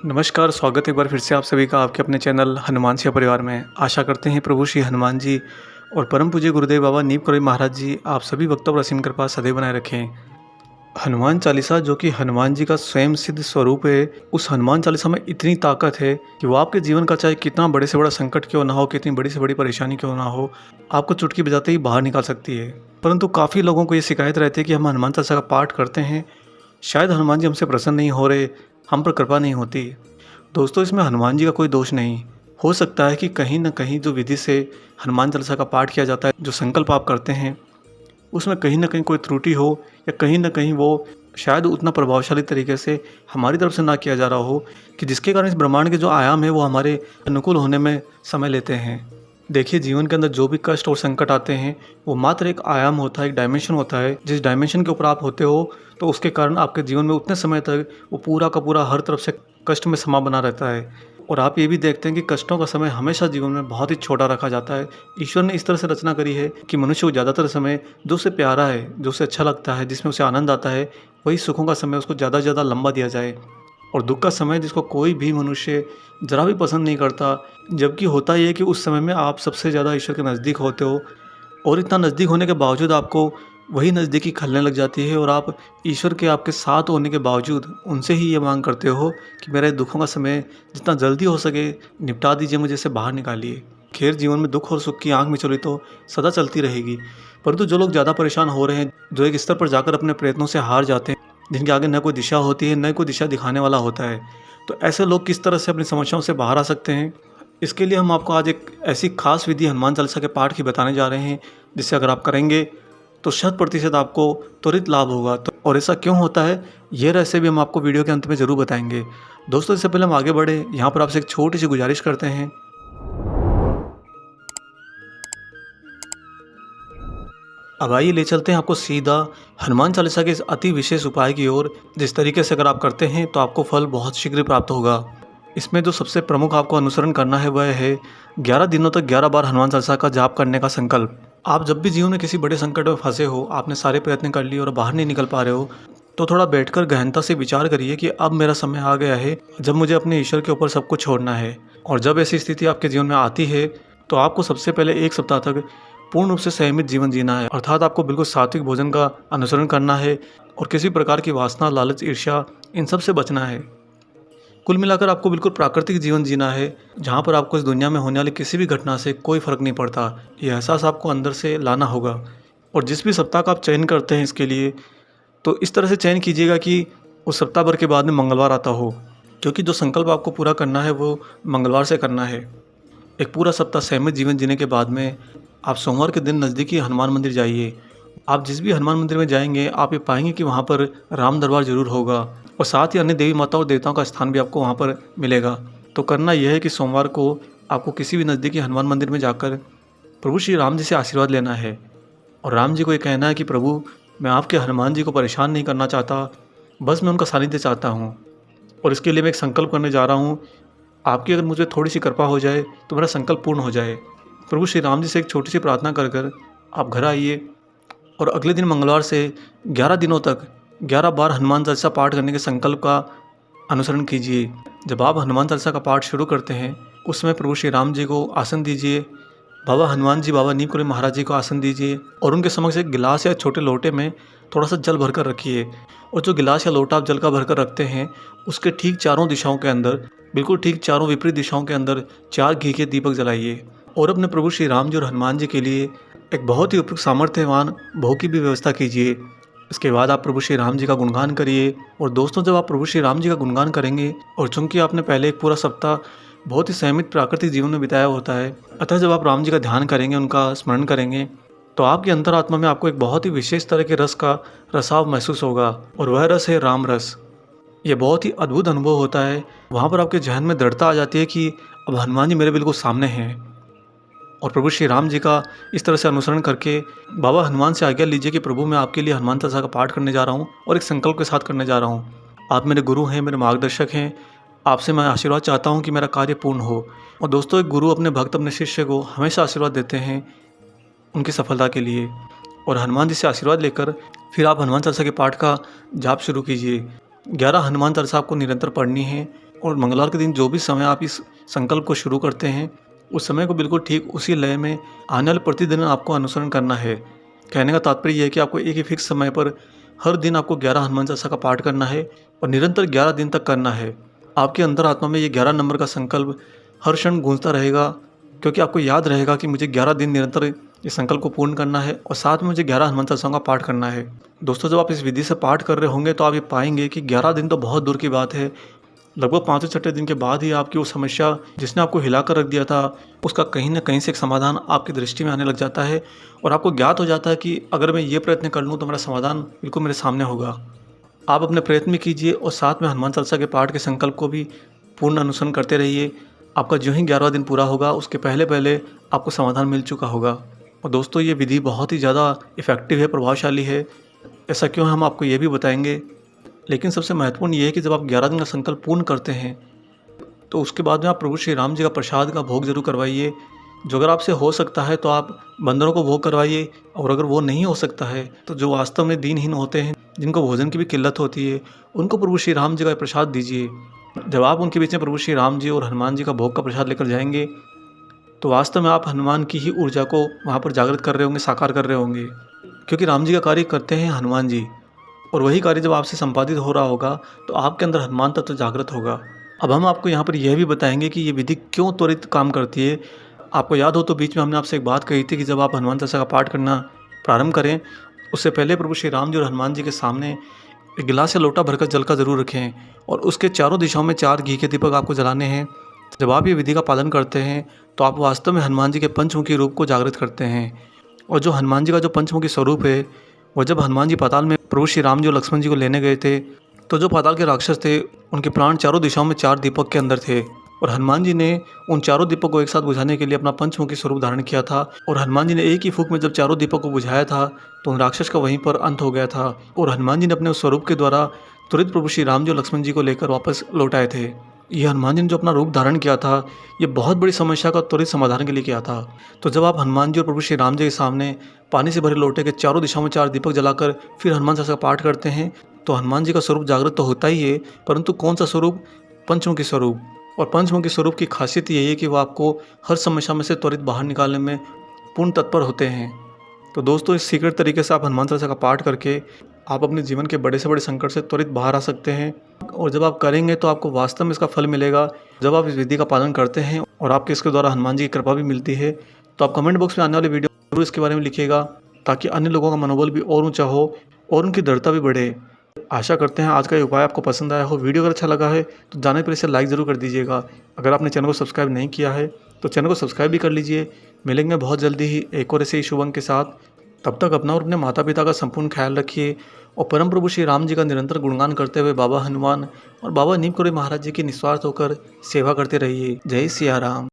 नमस्कार, स्वागत है एक बार फिर से आप सभी का आपके अपने चैनल हनुमान सिंह परिवार में। आशा करते हैं प्रभु श्री हनुमान जी और परम पूज्य गुरुदेव बाबा नीम करोली महाराज जी आप सभी भक्तों पर असीम कृपा सदैव बनाए रखें। हनुमान चालीसा जो कि हनुमान जी का स्वयं सिद्ध स्वरूप है, उस हनुमान चालीसा में इतनी ताकत है कि वो आपके जीवन का चाहे कितना बड़े से बड़ा संकट क्यों ना हो, कितनी बड़ी से बड़ी परेशानी क्यों ना हो, आपको चुटकी बजाते ही बाहर निकाल सकती है। परंतु काफ़ी लोगों को ये शिकायत रहती है कि हम हनुमान चालीसा का पाठ करते हैं, शायद हनुमान जी हमसे प्रसन्न नहीं हो रहे, हम पर कृपा नहीं होती। दोस्तों, इसमें हनुमान जी का कोई दोष नहीं। हो सकता है कि कहीं न कहीं जो विधि से हनुमान चालीसा का पाठ किया जाता है, जो संकल्प आप करते हैं, उसमें कहीं न कहीं कोई त्रुटि हो या कहीं न कहीं वो शायद उतना प्रभावशाली तरीके से हमारी तरफ से ना किया जा रहा हो कि जिसके कारण इस ब्रह्मांड के जो आयाम है वो हमारे अनुकूल होने में समय लेते हैं। देखिए, जीवन के अंदर जो भी कष्ट और संकट आते हैं वो मात्र एक आयाम होता है, एक डायमेंशन होता है। जिस डायमेंशन के ऊपर आप होते हो तो उसके कारण आपके जीवन में उतने समय तक वो पूरा का पूरा हर तरफ से कष्ट में समा बना रहता है। और आप ये भी देखते हैं कि कष्टों का समय हमेशा जीवन में बहुत ही छोटा रखा जाता है। ईश्वर ने इस तरह से रचना करी है कि मनुष्य को ज़्यादातर समय जो उसे प्यारा है, जो उसे अच्छा लगता है, जिसमें उसे आनंद आता है, वही सुखों का समय उसको ज़्यादा से ज़्यादा लंबा दिया जाए। और दुख का समय जिसको कोई भी मनुष्य ज़रा भी पसंद नहीं करता, जबकि होता ये है कि उस समय में आप सबसे ज़्यादा ईश्वर के नज़दीक होते हो और इतना नज़दीक होने के बावजूद आपको वही नज़दीकी खलने लग जाती है और आप ईश्वर के आपके साथ होने के बावजूद उनसे ही ये मांग करते हो कि मेरे दुखों का समय जितना जल्दी हो सके निपटा दीजिए, मुझे से बाहर निकालिए। खैर, जीवन में दुख और सुख की आंख में चली तो सदा चलती रहेगी, परंतु जो लोग ज़्यादा परेशान हो रहे हैं, जो एक स्तर पर जाकर अपने प्रयत्नों से हार जाते हैं, जिनके आगे न कोई दिशा होती है, न कोई दिशा दिखाने वाला होता है, तो ऐसे लोग किस तरह से अपनी समस्याओं से बाहर आ सकते हैं, इसके लिए हम आपको आज एक ऐसी खास विधि हनुमान चालीसा के पाठ की बताने जा रहे हैं, जिससे अगर आप करेंगे तो 100% आपको त्वरित लाभ होगा। तो और ऐसा क्यों होता है, ये रहस्य भी हम आपको वीडियो के अंत में ज़रूर बताएंगे। दोस्तों, इससे पहले हम आगे बढ़े, यहाँ पर आपसे एक छोटी सी गुजारिश करते हैं। अब आइए ले चलते हैं आपको सीधा हनुमान चालीसा के इस अति विशेष उपाय की ओर, जिस तरीके से अगर आप करते हैं तो आपको फल बहुत शीघ्र प्राप्त होगा। इसमें जो सबसे प्रमुख आपको अनुसरण करना है वह है 11 दिनों तक 11 बार हनुमान चालीसा का जाप करने का संकल्प। आप जब भी जीवन में किसी बड़े संकट में फंसे हो, आपने सारे प्रयत्न कर लिए और बाहर नहीं निकल पा रहे हो, तो थोड़ा बैठकर गहनता से विचार करिए कि अब मेरा समय आ गया है जब मुझे अपने ईश्वर के ऊपर सब कुछ छोड़ना है। और जब ऐसी स्थिति आपके जीवन में आती है तो आपको सबसे पहले 1 सप्ताह तक पूर्ण रूप से संयमित जीवन जीना है, अर्थात आपको बिल्कुल सात्विक भोजन का अनुसरण करना है और किसी प्रकार की वासना, लालच, ईर्ष्या इन सब से बचना है। कुल मिलाकर आपको बिल्कुल प्राकृतिक जीवन जीना है, जहाँ पर आपको इस दुनिया में होने वाली किसी भी घटना से कोई फ़र्क नहीं पड़ता। ये एहसास आपको अंदर से लाना होगा। और जिस भी सप्ताह का आप चयन करते हैं इसके लिए, तो इस तरह से चयन कीजिएगा कि उस सप्ताह भर के बाद में मंगलवार आता हो, क्योंकि जो संकल्प आपको पूरा करना है वो मंगलवार से करना है। एक पूरा सप्ताह संयमित जीवन जीने के बाद में आप सोमवार के दिन नज़दीकी हनुमान मंदिर जाइए। आप जिस भी हनुमान मंदिर में जाएंगे, आप ये पाएंगे कि वहाँ पर राम दरबार जरूर होगा और साथ ही अन्य देवी माता और देवताओं का स्थान भी आपको वहाँ पर मिलेगा। तो करना यह है कि सोमवार को आपको किसी भी नज़दीकी हनुमान मंदिर में जाकर प्रभु श्री राम जी से आशीर्वाद लेना है और राम जी को ये कहना है कि प्रभु, मैं आपके हनुमान जी को परेशान नहीं करना चाहता, बस मैं उनका सानिध्य चाहता हूँ और इसके लिए मैं एक संकल्प करने जा रहा हूँ। आपकी अगर मुझे थोड़ी सी कृपा हो जाए तो मेरा संकल्प पूर्ण हो जाए। प्रभु श्री राम जी से एक छोटी सी प्रार्थना कर कर आप घर आइए और अगले दिन मंगलवार से 11 दिनों तक 11 बार हनुमान चालीसा पाठ करने के संकल्प का अनुसरण कीजिए। जब आप हनुमान चालीसा का पाठ शुरू करते हैं, उस समय प्रभु श्री राम जी को आसन दीजिए, बाबा हनुमान जी, बाबा नीम करोली महाराज जी को आसन दीजिए और उनके समक्ष एक गिलास या छोटे लोटे में थोड़ा सा जल भरकर रखिए। और जो गिलास या लोटा आप जल का भरकर रखते हैं, उसके ठीक चारों दिशाओं के अंदर, बिल्कुल ठीक चारों विपरीत दिशाओं के अंदर 4 घी के दीपक जलाइए और अपने प्रभु श्री राम जी और हनुमान जी के लिए एक बहुत ही उपयुक्त सामर्थ्यवान भोग की भी व्यवस्था कीजिए। इसके बाद आप प्रभु श्री राम जी का गुणगान करिए। और दोस्तों, जब आप प्रभु श्री राम जी का गुणगान करेंगे, और चूंकि आपने पहले एक पूरा सप्ताह बहुत ही संयमित प्राकृतिक जीवन में बिताया होता है, अतः जब आप राम जी का ध्यान करेंगे, उनका स्मरण करेंगे, तो आपकी अंतरात्मा में आपको एक बहुत ही विशेष तरह के रस का रसाव महसूस होगा और वह रस है राम रस। ये बहुत ही अद्भुत अनुभव होता है। वहाँ पर आपके जहन में दृढ़ता आ जाती है कि अब हनुमान जी मेरे बिल्कुल सामने हैं। और प्रभु श्री राम जी का इस तरह से अनुसरण करके बाबा हनुमान से आज्ञा लीजिए कि प्रभु, मैं आपके लिए हनुमान चालीसा का पाठ करने जा रहा हूँ और एक संकल्प के साथ करने जा रहा हूँ। आप मेरे गुरु हैं, मेरे मार्गदर्शक हैं, आपसे मैं आशीर्वाद चाहता हूँ कि मेरा कार्य पूर्ण हो। और दोस्तों, एक गुरु अपने भक्त, अपने शिष्य को हमेशा आशीर्वाद देते हैं उनकी सफलता के लिए। और हनुमान जी से आशीर्वाद लेकर फिर आप हनुमान चालीसा के पाठ का जाप शुरू कीजिए। 11 हनुमान चालीसा आपको निरंतर पढ़नी है और मंगलवार के दिन जो भी समय आप इस संकल्प को शुरू करते हैं, उस समय को बिल्कुल ठीक उसी लय में आने वाले प्रतिदिन आपको अनुसरण करना है। कहने का तात्पर्य यह है कि आपको एक ही फिक्स समय पर हर दिन आपको 11 हनुमान चालीसा का पाठ करना है और निरंतर 11 दिन तक करना है। आपके अंतर आत्मा में ये 11 नंबर का संकल्प हर क्षण गूंजता रहेगा, क्योंकि आपको याद रहेगा कि मुझे 11 दिन निरंतर इस संकल्प को पूर्ण करना है और साथ में मुझे 11 हनुमान चालीसाओं का पाठ करना है। दोस्तों, जब आप इस विधि से पाठ कर रहे होंगे तो आप ये पाएंगे कि 11 दिन तो बहुत दूर की बात है। लगभग 5वें-6वें दिन के बाद ही आपकी वो समस्या जिसने आपको हिला कर रख दिया था, उसका कहीं न कहीं से एक समाधान आपकी दृष्टि में आने लग जाता है और आपको ज्ञात हो जाता है कि अगर मैं ये प्रयत्न कर लूँ तो मेरा समाधान बिल्कुल मेरे सामने होगा। आप अपने प्रयत्न भी कीजिए और साथ में हनुमान चालीसा के पाठ के संकल्प को भी पूर्ण अनुसरण करते रहिए। आपका जो ही 11वां दिन पूरा होगा, उसके पहले आपको समाधान मिल चुका होगा। और दोस्तों, ये विधि बहुत ही ज़्यादा इफ़ेक्टिव है, प्रभावशाली है। ऐसा क्यों, हम आपको ये भी बताएंगे। लेकिन सबसे महत्वपूर्ण ये है कि जब आप 11 दिन का संकल्प पूर्ण करते हैं तो उसके बाद में आप प्रभु श्री राम जी का प्रसाद का भोग जरूर करवाइए। जो अगर आपसे हो सकता है तो आप बंदरों को भोग करवाइए, और अगर वो नहीं हो सकता है तो जो वास्तव में दीनहीन होते हैं, जिनको भोजन की भी किल्लत होती है, उनको प्रभु श्री राम जी का प्रसाद दीजिए। जब आप उनके बीच में प्रभु श्री राम जी और हनुमान जी का भोग का प्रसाद लेकर जाएंगे तो वास्तव में आप हनुमान की ही ऊर्जा को वहाँ पर जागृत कर रहे होंगे, साकार कर रहे होंगे, क्योंकि राम जी का कार्य करते हैं हनुमान जी। और वही कार्य जब आपसे संपादित हो रहा होगा तो आपके अंदर हनुमान तत्व जागृत होगा। अब हम आपको यहाँ पर यह भी बताएंगे कि ये विधि क्यों त्वरित काम करती है। आपको याद हो तो बीच में हमने आपसे एक बात कही थी कि जब आप हनुमान चालीसा का पाठ करना प्रारंभ करें, उससे पहले प्रभु श्री राम जी और हनुमान जी के सामने एक गिलास या लोटा भरकर जल का ज़रूर रखें और उसके चारों दिशाओं में 4 घी के दीपक आपको जलाने हैं। जब आप ये विधि का पालन करते हैं तो आप वास्तव में हनुमान जी के पंचमुखी रूप को जागृत करते हैं। और जो हनुमान जी का जो पंचमुखी स्वरूप है, वो जब हनुमान जी पाताल में प्रभु श्री राम जी और लक्ष्मण जी को लेने गए थे, तो जो पाताल के राक्षस थे उनके प्राण चारों दिशाओं में 4 दीपक के अंदर थे और हनुमान जी ने उन चारों दीपक को एक साथ बुझाने के लिए अपना पंचमुखी स्वरूप धारण किया था। और हनुमान जी ने एक ही फूंक में जब चारों दीपक को बुझाया था तो उन राक्षस का वहीं पर अंत हो गया था और हनुमान जी ने अपने उस स्वरूप के द्वारा तुरंत प्रभु श्री राम जी और लक्ष्मण जी को लेकर वापस लौट आए थे। ये हनुमान जी ने जो अपना रूप धारण किया था, ये बहुत बड़ी समस्या का त्वरित समाधान के लिए किया था। तो जब आप हनुमान जी और प्रभु श्री राम जी के सामने पानी से भरे लोटे के चारों दिशाओं में 4 दीपक जलाकर फिर हनुमान चालीसा का पाठ करते हैं तो हनुमान जी का स्वरूप जागृत तो होता ही है, परंतु कौन सा स्वरूप? पंचमुखी स्वरूप। और पंचमुखी स्वरूप की खासियत यही है कि वो आपको हर समस्या में से त्वरित बाहर निकालने में पूर्ण तत्पर होते हैं। तो दोस्तों, इस सीक्रेट तरीके से आप हनुमान चालीसा का पाठ करके आप अपने जीवन के बड़े से बड़े संकट से त्वरित बाहर आ सकते हैं। और जब आप करेंगे तो आपको वास्तव में इसका फल मिलेगा। जब आप इस विधि का पालन करते हैं और आपके इसके द्वारा हनुमान जी की कृपा भी मिलती है, तो आप कमेंट बॉक्स में आने वाली वीडियो जरूर इसके बारे में लिखिएगा, ताकि अन्य लोगों का मनोबल भी और ऊंचा हो और उनकी दृढ़ता भी बढ़े। आशा करते हैं आज का ये उपाय आपको पसंद आया हो। वीडियो अगर अच्छा लगा है तो जाने पर इसे लाइक ज़रूर कर दीजिएगा। अगर आपने चैनल को सब्सक्राइब नहीं किया है तो चैनल को सब्सक्राइब भी कर लीजिए। मिलेंगे बहुत जल्दी ही एक और ऐसे ही शुभ अंक के साथ। तब तक अपना और अपने माता पिता का संपूर्ण ख्याल रखिए और परम प्रभु श्री राम जी का निरंतर गुणगान करते हुए बाबा हनुमान और बाबा नीम करोड़ी महाराज जी की निस्वार्थ होकर सेवा करते रहिए। जय सिया राम।